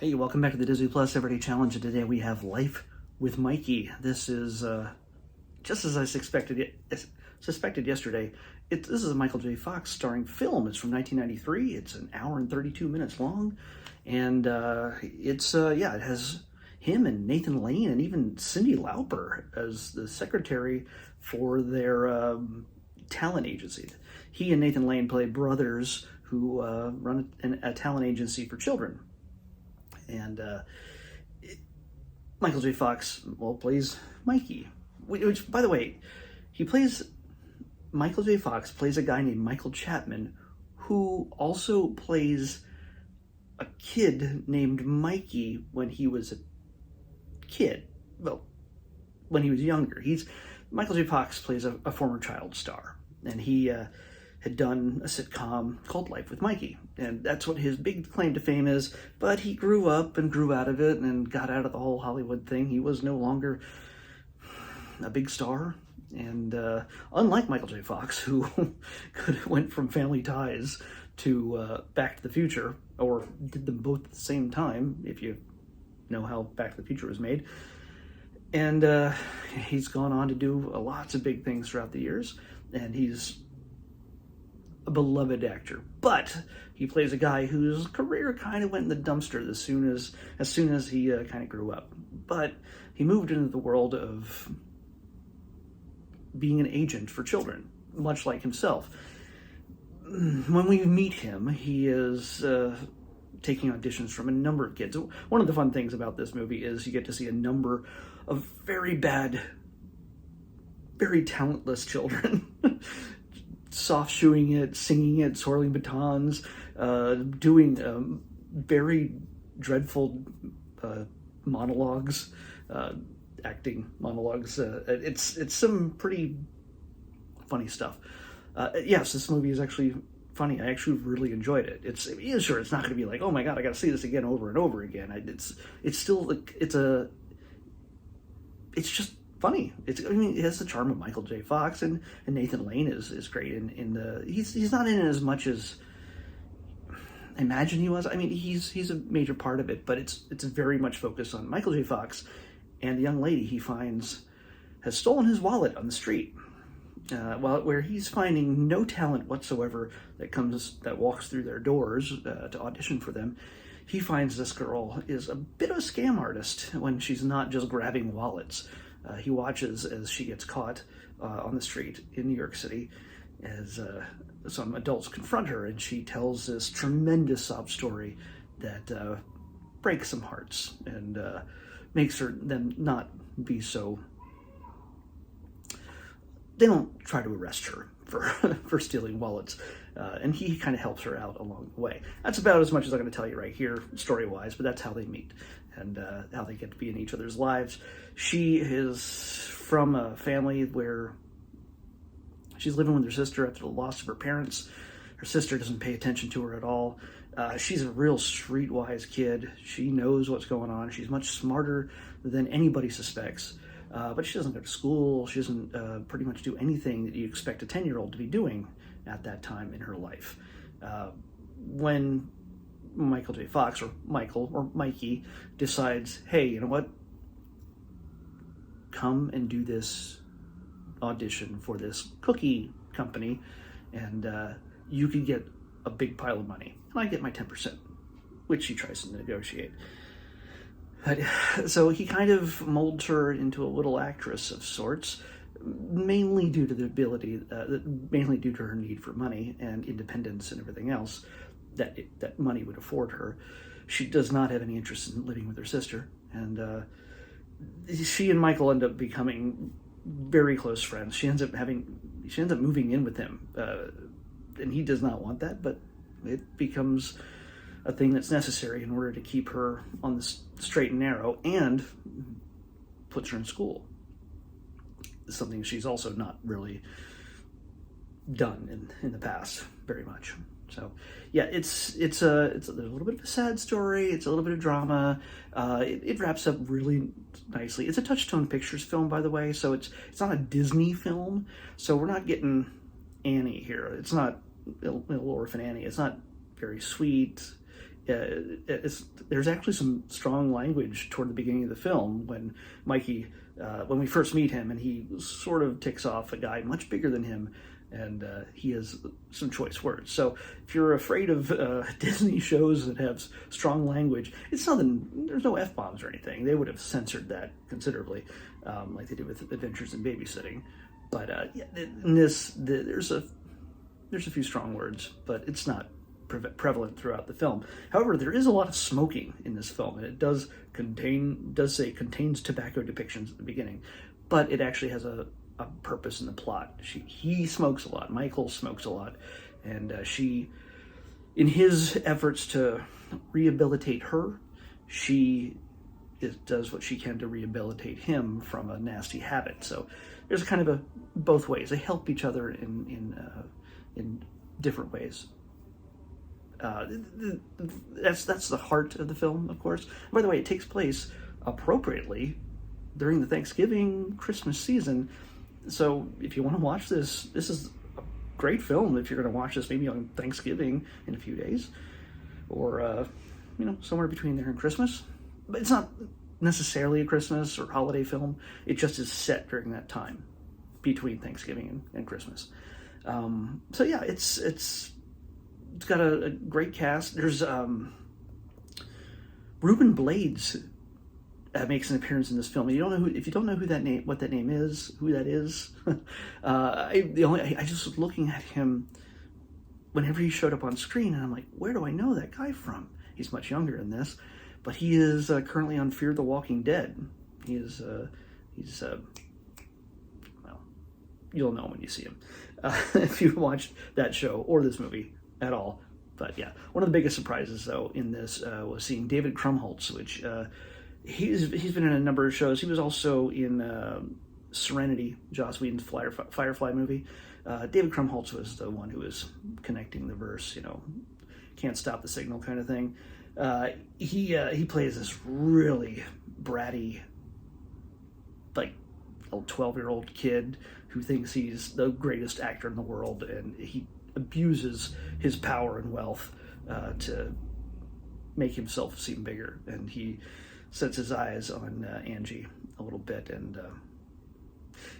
Hey, welcome back to the Disney Plus Everyday Challenge, and today we have Life with Mikey. This is just as I suspected yesterday. This is a Michael J. Fox starring film. It's from 1993. It's an hour and 32 minutes long, and it has him and Nathan Lane and even Cyndi Lauper as the secretary for their talent agency. He and Nathan Lane play brothers who run a talent agency for children. And Michael J. Fox, plays Mikey. Which, by the way, Michael J. Fox plays a guy named Michael Chapman, who also plays a kid named Mikey when he was a kid. Well, when he was younger. Michael J. Fox plays a former child star, and he had done a sitcom called Life with Mikey, and that's what his big claim to fame is. But he grew up and grew out of it and got out of the whole Hollywood thing. He was no longer a big star, and unlike Michael J. Fox, who went from Family Ties to Back to the Future, or did them both at the same time, if you know how Back to the Future was made. And he's gone on to do lots of big things throughout the years, and he's a beloved actor. But he plays a guy whose career kind of went in the dumpster as soon as he kind of grew up. But he moved into the world of being an agent for children, much like himself. When we meet him, he is taking auditions from a number of kids. One of the fun things about this movie is you get to see a number of very bad, very talentless children soft shoeing it, singing it, swirling batons, doing very dreadful monologues, acting monologues. It's some pretty funny stuff. Yes, this movie is actually funny. I actually really enjoyed it. It's not going to be like, oh my god, I got to see this again over and over again. It's just funny. It has the charm of Michael J. Fox, and Nathan Lane is great. He's not in it as much as I imagine he was. I mean, he's a major part of it, but it's very much focused on Michael J. Fox and the young lady he finds has stolen his wallet on the street. Where he's finding no talent whatsoever that walks through their doors to audition for them. He finds this girl is a bit of a scam artist when she's not just grabbing wallets. He watches as she gets caught on the street in New York City as some adults confront her, and she tells this tremendous sob story that breaks some hearts and makes them not be so... They don't try to arrest her for stealing wallets, and he kind of helps her out along the way. That's about as much as I'm going to tell you right here, story-wise, but that's how they meet and how they get to be in each other's lives. She is from a family where she's living with her sister after the loss of her parents. Her sister doesn't pay attention to her at all. She's a real streetwise kid. She knows what's going on. She's much smarter than anybody suspects. But she doesn't go to school. She doesn't pretty much do anything that you expect a 10-year-old to be doing at that time in her life. When Michael J. Fox, or Michael, or Mikey, decides, hey, you know what? Come and do this audition for this cookie company, and you could get a big pile of money, and I get my 10%, which she tries to negotiate. But, so he kind of molds her into a little actress of sorts, mainly due to mainly due to her need for money and independence and everything else that money would afford her. She does not have any interest in living with her sister, and she and Michael end up becoming very close friends. She ends up moving in with him, and he does not want that, but it becomes a thing that's necessary in order to keep her on the straight and narrow, and puts her in school. Something she's also not really done in the past very much. So yeah, there's a little bit of a sad story. It's a little bit of drama. It wraps up really nicely. It's a Touchstone Pictures film, by the way, so it's not a Disney film. So we're not getting Annie here. It's not Little Orphan Annie. It's not very sweet. there's actually some strong language toward the beginning of the film when Mikey, when we first meet him, and he sort of ticks off a guy much bigger than him, and he has some choice words. So if you're afraid of Disney shows that have strong language, it's nothing. There's no F-bombs or anything. They would have censored that considerably, like they did with Adventures in Babysitting. But yeah, in this, there's a few strong words, but it's not prevalent throughout the film. However, there is a lot of smoking in this film, and it does say contains tobacco depictions at the beginning, but it actually has a purpose in the plot. He smokes a lot. Michael smokes a lot, and she, in his efforts to rehabilitate her, she does what she can to rehabilitate him from a nasty habit. So there's kind of a both ways. They help each other in different ways. That's the heart of the film, of course. By the way, it takes place appropriately during the Thanksgiving Christmas season. So if you want to watch this is a great film if you're going to watch this maybe on Thanksgiving in a few days, or somewhere between there and Christmas. But it's not necessarily a Christmas or holiday film. It just is set during that time between Thanksgiving and Christmas. So yeah, it's got a great cast. There's Ruben Blades makes an appearance in this film. If you don't know what that name is, I just was looking at him whenever he showed up on screen, and I'm like, where do I know that guy from? He's much younger in this, but he is currently on Fear the Walking Dead. He's well, you'll know when you see him if you watched that show or this movie at all. But yeah, one of the biggest surprises though in this was seeing David Krumholtz, which he's been in a number of shows. He was also in Serenity, Joss Whedon's Firefly movie. David Krumholtz was the one who was connecting the verse, can't stop the signal kind of thing. He plays this really bratty, like a 12-year-old kid who thinks he's the greatest actor in the world, and he abuses his power and wealth to make himself seem bigger. And he sets his eyes on Angie a little bit, and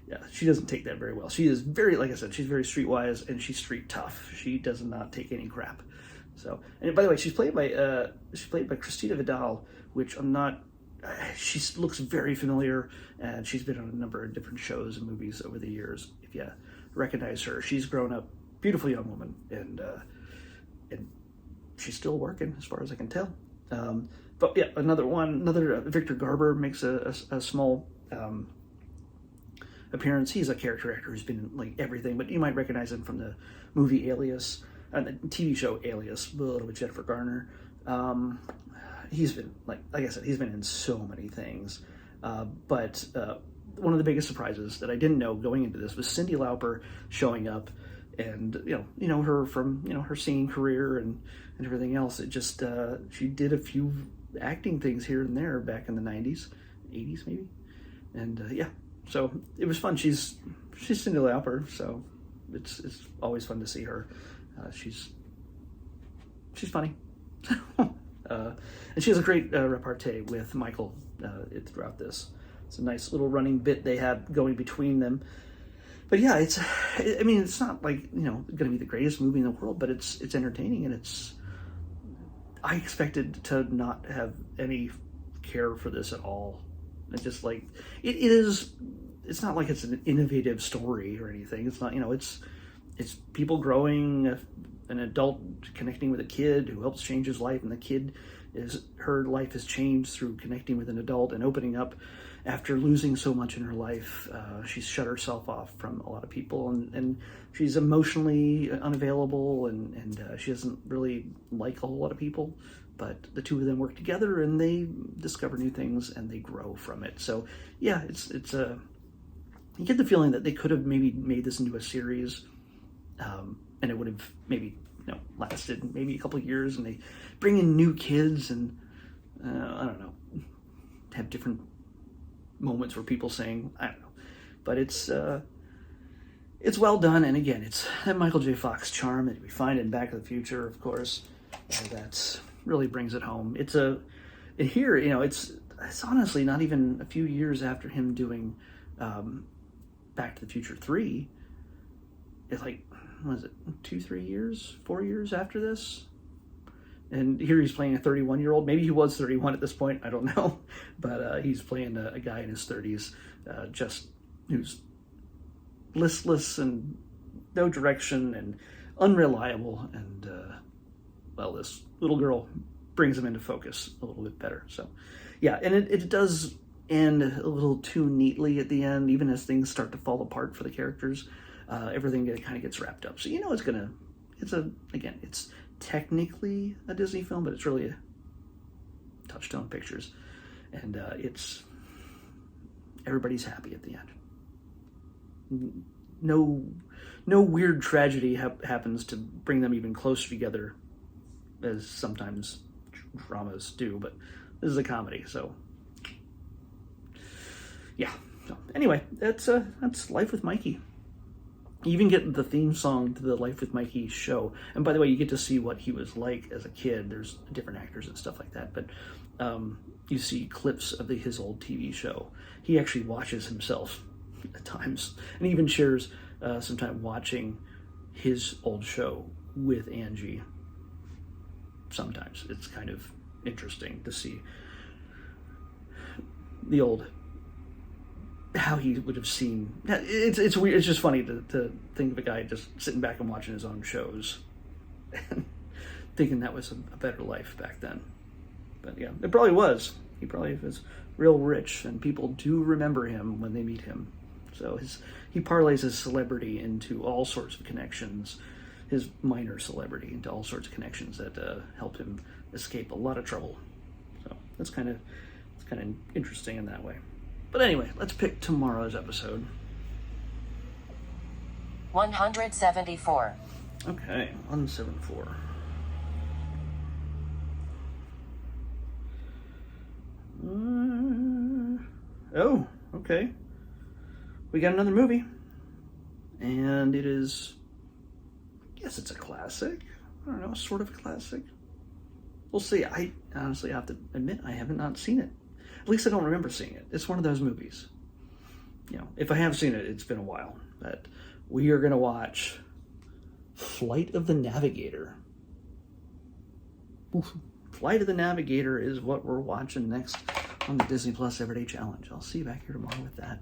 yeah, she doesn't take that very well. She is very, like I said, she's very streetwise, and she's street tough. She does not take any crap. So, and by the way, she's played by Christina Vidal, which I'm not. She looks very familiar, and she's been on a number of different shows and movies over the years. If you recognize her, she's grown up, beautiful young woman, and she's still working, as far as I can tell. But yeah, another Victor Garber makes a small appearance. He's a character actor who's been in like everything, but you might recognize him from the movie Alias, the TV show Alias with Jennifer Garner. He's been like I said, he's been in so many things. But one of the biggest surprises that I didn't know going into this was Cyndi Lauper showing up, and you know her from her singing career and everything else. It just she did a few acting things here and there back in the 90s, 80s maybe, and yeah, so it was fun. She's Cyndi Lauper, so it's always fun to see her. She's funny. And she has a great repartee with Michael throughout this. It's a nice little running bit they have going between them. But yeah, it's not like, going to be the greatest movie in the world, but it's entertaining, and I expected to not have any care for this at all. It's just like, it's not like it's an innovative story or anything. It's not, it's people growing, an adult connecting with a kid who helps change his life, and her life has changed through connecting with an adult and opening up after losing so much in her life. She's shut herself off from a lot of people, and she's emotionally unavailable, and she doesn't really like a whole lot of people, but the two of them work together and they discover new things and they grow from it. So yeah, it's you get the feeling that they could have maybe made this into a series, and it would have maybe lasted maybe a couple of years, and they bring in new kids and I don't know, have different moments where people saying, I don't know, but it's well done. And again, it's that Michael J. Fox charm that we find in Back to the Future, of course. That's really brings it home. Here, you know, it's honestly not even a few years after him doing Back to the Future 3. It's like, what is it, 2-3 years, 4 years after this? And here he's playing a 31-year-old. Maybe he was 31 at this point, I don't know. But he's playing a guy in his 30s, just who's listless and no direction and unreliable. And, well, this little girl brings him into focus a little bit better. So, yeah, and it does end a little too neatly at the end, even as things start to fall apart for the characters. Everything kind of gets wrapped up. So, you know, it's technically a Disney film, but it's really a Touchstone Pictures, and everybody's happy at the end. No weird tragedy happens to bring them even closer together, as sometimes dramas do, but this is a comedy, so yeah. So anyway, that's Life with Mikey. You even get the theme song to the Life with Mikey show. And by the way, you get to see what he was like as a kid. There's different actors and stuff like that. But you see clips of his old TV show. He actually watches himself at times. And he even shares some time watching his old show with Angie. Sometimes. It's kind of interesting to see the old... how he would have seen. It's weird. It's just funny to think of a guy just sitting back and watching his own shows and thinking that was a better life back then. But yeah, it probably was. He probably was real rich, and people do remember him when they meet him. So he parlays his celebrity into all sorts of connections, his minor celebrity into all sorts of connections that helped him escape a lot of trouble. So it's kind of interesting in that way. But anyway, let's pick tomorrow's episode. 174. Okay, 174. Oh, okay. We got another movie. And it is... I guess it's a classic. I don't know, sort of a classic. We'll see. I honestly have to admit I have not seen it. At least I don't remember seeing it. It's one of those movies. You know, if I have seen it, it's been a while. But we are going to watch Flight of the Navigator. Oof. Flight of the Navigator is what we're watching next on the Disney Plus Everyday Challenge. I'll see you back here tomorrow with that.